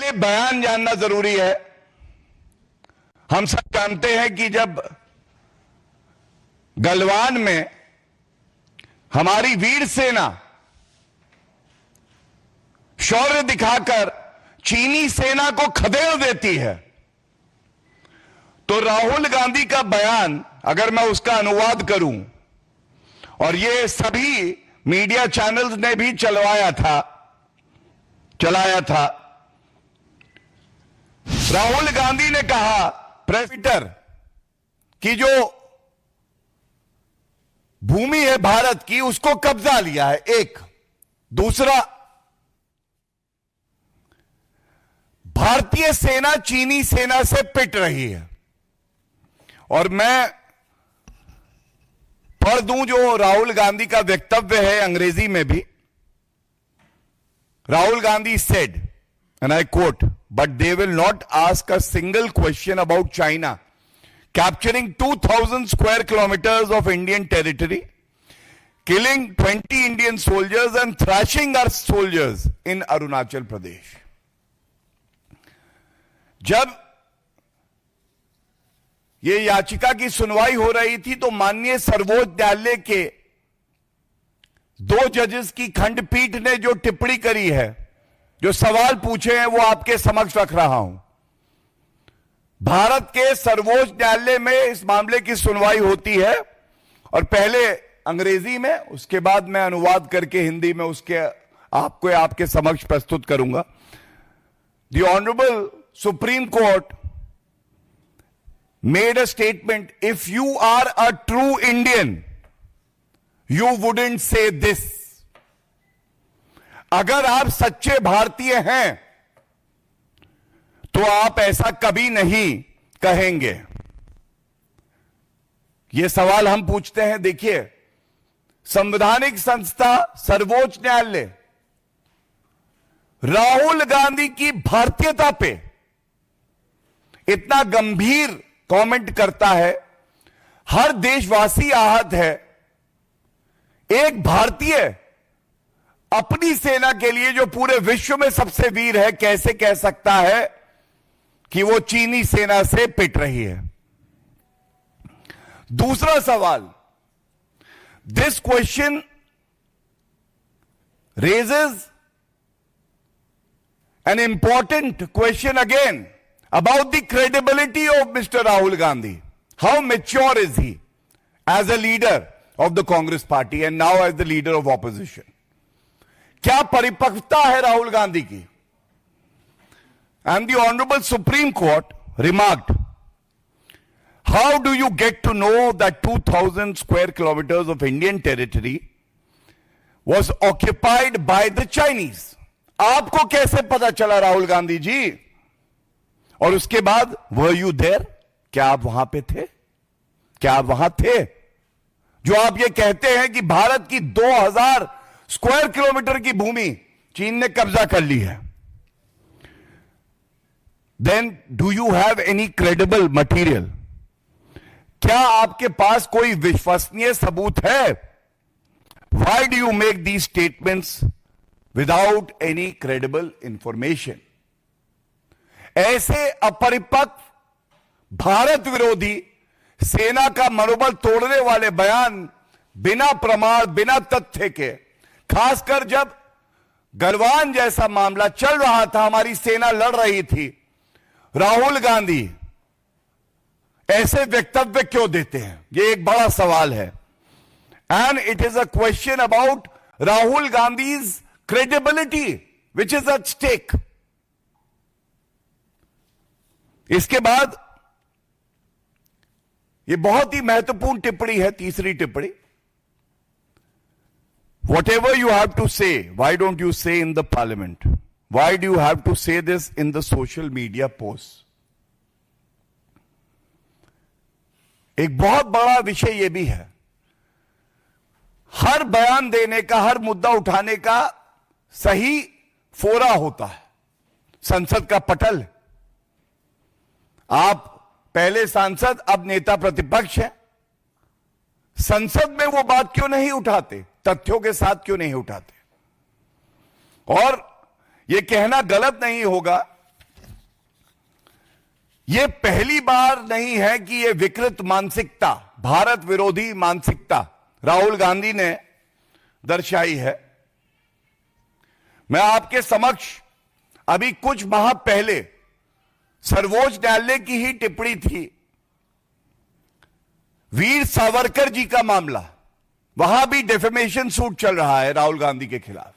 ये बयान जानना जरूरी है। हम सब जानते हैं कि जब गलवान में हमारी वीर सेना शौर्य दिखाकर चीनी सेना को खदेड़ देती है, तो राहुल गांधी का बयान अगर मैं उसका अनुवाद करूं, और ये सभी मीडिया चैनल्स ने भी चलाया था, राहुल गांधी ने कहा प्रेस ट्विटर की जो भूमि है भारत की उसको कब्जा लिया है। एक दूसरा, भारतीय सेना चीनी सेना से पिट रही है। और मैं पढ़ दूं जो राहुल गांधी का वक्तव्य है अंग्रेजी में भी। Rahul Gandhi said, and I quote, but they will not ask a single question about China capturing 2,000 square kilometers of Indian territory, killing 20 Indian soldiers and thrashing our soldiers in Arunachal Pradesh. जब ये याचिका की सुनवाई हो रही थी तो माननीय सर्वोच्च न्यायालय के 2 जजेस की खंडपीठ ने जो टिप्पणी करी है, जो सवाल पूछे हैं, वो आपके समक्ष रख रहा हूं। भारत के सर्वोच्च न्यायालय में इस मामले की सुनवाई होती है, और पहले अंग्रेजी में, उसके बाद मैं अनुवाद करके हिंदी में उसके आपको आपके समक्ष प्रस्तुत करूंगा। The honourable supreme court made a statement, if you are a true Indian, you wouldn't say this. अगर आप सच्चे भारतीय हैं तो आप ऐसा कभी नहीं कहेंगे। यह सवाल हम पूछते हैं। देखिए, संवैधानिक संस्था सर्वोच्च न्यायालय राहुल गांधी की भारतीयता पे इतना गंभीर कमेंट करता है। हर देशवासी आहत है। एक भारतीय अपनी सेना के लिए जो पूरे विश्व में सबसे वीर है, कैसे कह सकता है कि वो चीनी सेना से पिट रही है? दूसरा सवाल, this question raises an important question again about the credibility of Mr. Rahul Gandhi. How mature is he as a leader of the Congress party and now as the leader of opposition? क्या परिपक्वता है राहुल गांधी की? And the Honorable Supreme Court remarked, how do you get to know that 2,000 square kilometers of Indian territory was occupied by the Chinese? आपको कैसे पता चला राहुल गांधी जी? और उसके बाद, वर यू देयर? क्या आप वहां पे थे? क्या आप वहां थे? जो आप ये कहते हैं कि भारत की 2,000 स्क्वायर किलोमीटर की भूमि चीन ने कब्जा कर ली है, then do you have any credible material? क्या आपके पास कोई विश्वसनीय सबूत है? Why do you make these statements without any credible information? ऐसे अपरिपक्व भारत विरोधी सेना का मनोबल तोड़ने वाले बयान बिना प्रमाण, बिना तथ्य के, खासकर जब गलवान जैसा मामला चल रहा था, हमारी सेना लड़ रही थी, राहुल गांधी ऐसे वक्तव्य क्यों देते हैं? यह एक बड़ा सवाल है। And it is a question about Rahul Gandhi's credibility which is at stake. इसके बाद यह बहुत ही महत्वपूर्ण टिप्पणी है, तीसरी टिप्पणी। Whatever you have to say, why don't you say in the parliament? Why do you have to say this in the social media post? एक बहुत बड़ा विषय यह भी है, हर बयान देने का, हर मुद्दा उठाने का सही फोरा होता है। संसद का पटल, आप पहले सांसद, अब नेता प्रतिपक्ष है। संसद में वो बात क्यों नहीं उठाते? तथ्यों के साथ क्यों नहीं उठाते? और यह कहना गलत नहीं होगा यह पहली बार नहीं है कि यह विकृत मानसिकता, भारत विरोधी मानसिकता राहुल गांधी ने दर्शाई है। मैं आपके समक्ष अभी कुछ माह पहले सर्वोच्च न्यायालय की ही टिप्पणी थी, वीर सावरकर जी का मामला, वहां भी डेफेमेशन सूट चल रहा है राहुल गांधी के खिलाफ।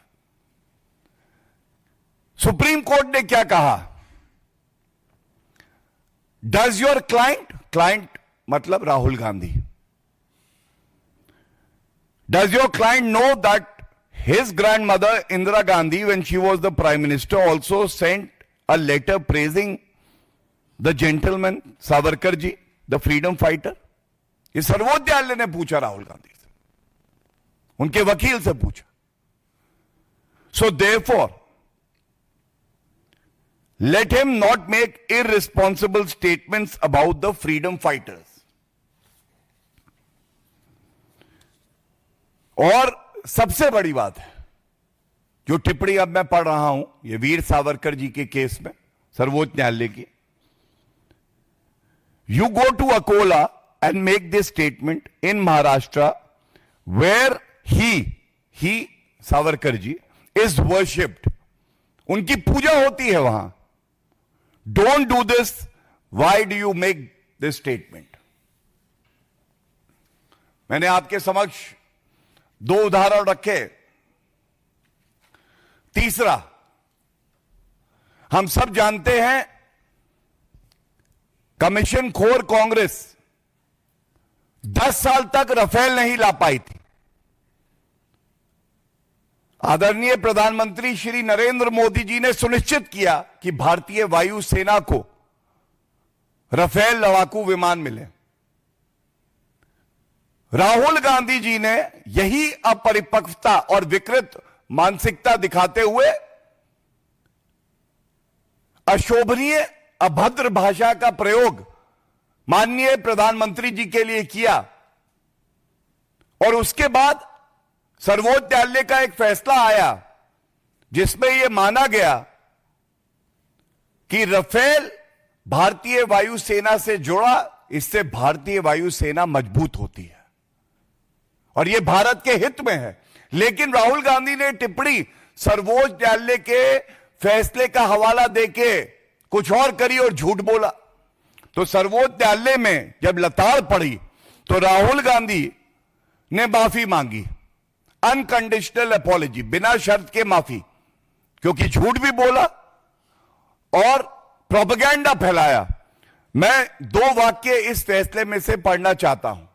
सुप्रीम कोर्ट ने क्या कहा? डज योर क्लाइंट मतलब Rahul Gandhi, does your client know that his grandmother Indira Gandhi, when she was the prime minister, also sent a letter praising the gentleman Savarkar ji, the freedom fighter? ये सर्वोच्च न्यायालय ने पूछा राहुल गांधी से, उनके वकील से पूछा। So therefore, let him not make irresponsible statements about the freedom fighters. और सबसे बड़ी बात है, जो टिप्पणी अब मैं पढ़ रहा हूं, ये वीर सावरकर जी के केस में सर्वोच्च न्यायालय की। You go to Akola and make this statement in Maharashtra where he Savarkar ji is worshipped, उनकी पूजा होती है वहां। Don't do this, why do you make this statement? मैंने आपके समक्ष दो उदाहरण रखे। तीसरा, हम सब जानते हैं कमीशन खोर कांग्रेस 10 साल तक राफेल नहीं ला पाई थी। आदरणीय प्रधानमंत्री श्री नरेंद्र मोदी जी ने सुनिश्चित किया कि भारतीय वायुसेना को राफेल लड़ाकू विमान मिले। राहुल गांधी जी ने यही अपरिपक्वता और विकृत मानसिकता दिखाते हुए अशोभनीय अभद्र भाषा का प्रयोग माननीय प्रधानमंत्री जी के लिए किया, और उसके बाद सर्वोच्च न्यायालय का एक फैसला आया जिसमें यह माना गया कि राफेल भारतीय वायुसेना से जुड़ा, इससे भारतीय वायुसेना मजबूत होती है और यह भारत के हित में है। लेकिन राहुल गांधी ने टिप्पणी सर्वोच्च न्यायालय के फैसले का हवाला देके कुछ और करी और झूठ बोला। तो सर्वोच्च न्यायालय में जब लताड़ पड़ी तो राहुल गांधी ने माफी मांगी, अनकंडीशनल अपॉलॉजी, बिना शर्त के माफी, क्योंकि झूठ भी बोला और प्रोपेगेंडा फैलाया। मैं दो वाक्य इस फैसले में से पढ़ना चाहता हूं।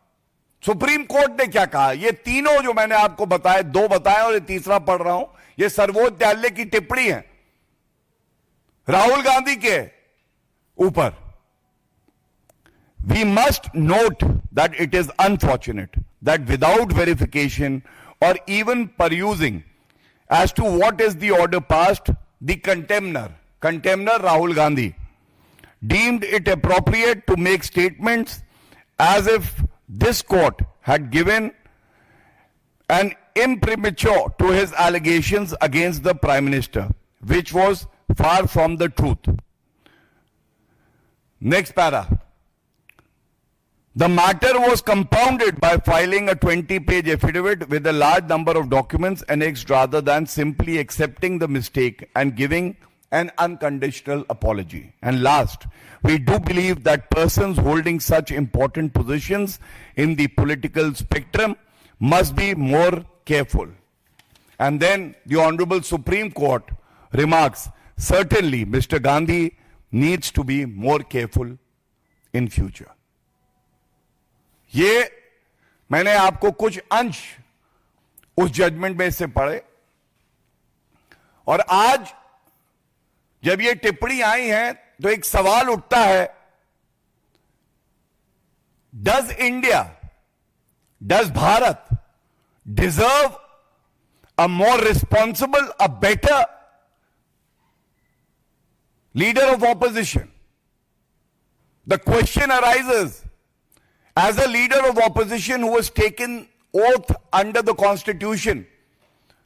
सुप्रीम कोर्ट ने क्या कहा? ये तीनों जो मैंने आपको बताए, दो बताए और ये तीसरा पढ़ रहा हूं, ये सर्वोच्च न्यायालय की टिप्पणी है राहुल गांधी के ऊपर। We must note that it is unfortunate that without verification और even perusing as to what is the order passed, the contemnor Rahul Gandhi deemed it appropriate to make statements as if this court had given an imprimatur to his allegations against the Prime Minister, which was far from the truth. Next para. The matter was compounded by filing a 20-page affidavit with a large number of documents annexed rather than simply accepting the mistake and giving an unconditional apology. And last, we do believe that persons holding such important positions in the political spectrum must be more careful. And then the Honorable Supreme Court remarks, certainly Mr. Gandhi needs to be more careful in future. ये मैंने आपको कुछ अंश उस judgement में से पढ़े, और आज जब ये टिप्पणी आई है तो एक सवाल उठता है, does Bharat deserve a more responsible, a better leader of opposition? The question arises, as a leader of opposition who has taken oath under the Constitution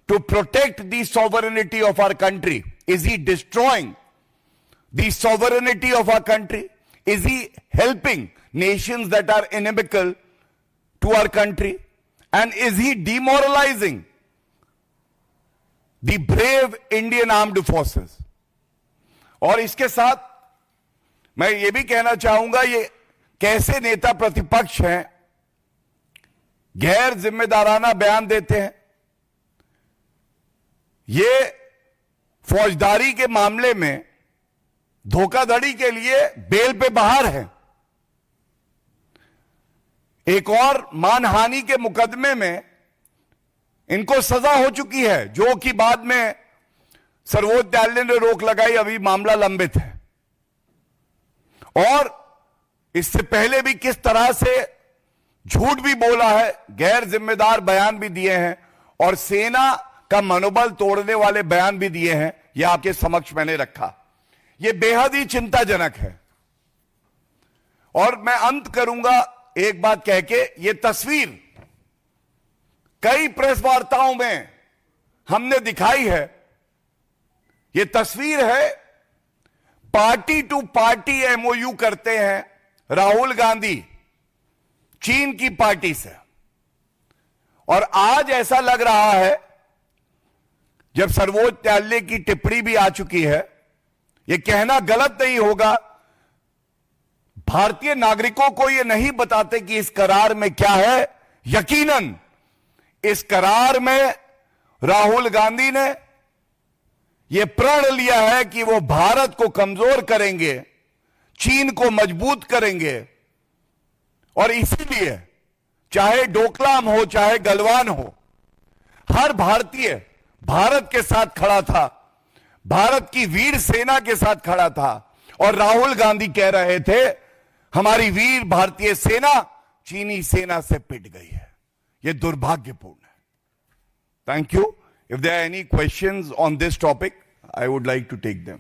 to protect the sovereignty of our country, is he destroying the sovereignty of our country? Is he helping nations that are inimical to our country? And is he demoralizing the brave Indian armed forces? और इसके साथ मैं ये भी कहना चाहूंगा, ये कैसे नेता प्रतिपक्ष हैं, गैर जिम्मेदाराना बयान देते हैं। ये फौजदारी के मामले में धोखाधड़ी के लिए बेल पे बाहर है। एक और मानहानि के मुकदमे में इनको सजा हो चुकी है, जो कि बाद में सर्वोच्च न्यायालय ने रोक लगाई, अभी मामला लंबित है। और इससे पहले भी किस तरह से झूठ भी बोला है, गैर जिम्मेदार बयान भी दिए हैं और सेना का मनोबल तोड़ने वाले बयान भी दिए हैं। यह आपके समक्ष मैंने रखा। यह बेहद ही चिंताजनक है। और मैं अंत करूंगा एक बात कह के, यह तस्वीर कई प्रेस वार्ताओं में हमने दिखाई है। यह तस्वीर है, पार्टी टू पार्टी एमओयू करते हैं राहुल गांधी चीन की पार्टी से। और आज ऐसा लग रहा है, जब सर्वोच्च न्यायालय की टिप्पणी भी आ चुकी है, यह कहना गलत नहीं होगा, भारतीय नागरिकों को यह नहीं बताते कि इस करार में क्या है। यकीनन इस करार में राहुल गांधी ने यह प्रण लिया है कि वो भारत को कमजोर करेंगे, चीन को मजबूत करेंगे। और इसीलिए चाहे डोकलाम हो चाहे गलवान हो, हर भारतीय भारत के साथ खड़ा था, भारत की वीर सेना के साथ खड़ा था। और राहुल गांधी कह रहे थे, हमारी वीर भारतीय सेना चीनी सेना से पिट गई है। यह दुर्भाग्यपूर्ण है। Thank you. If there are any questions on this topic, I would like to take them.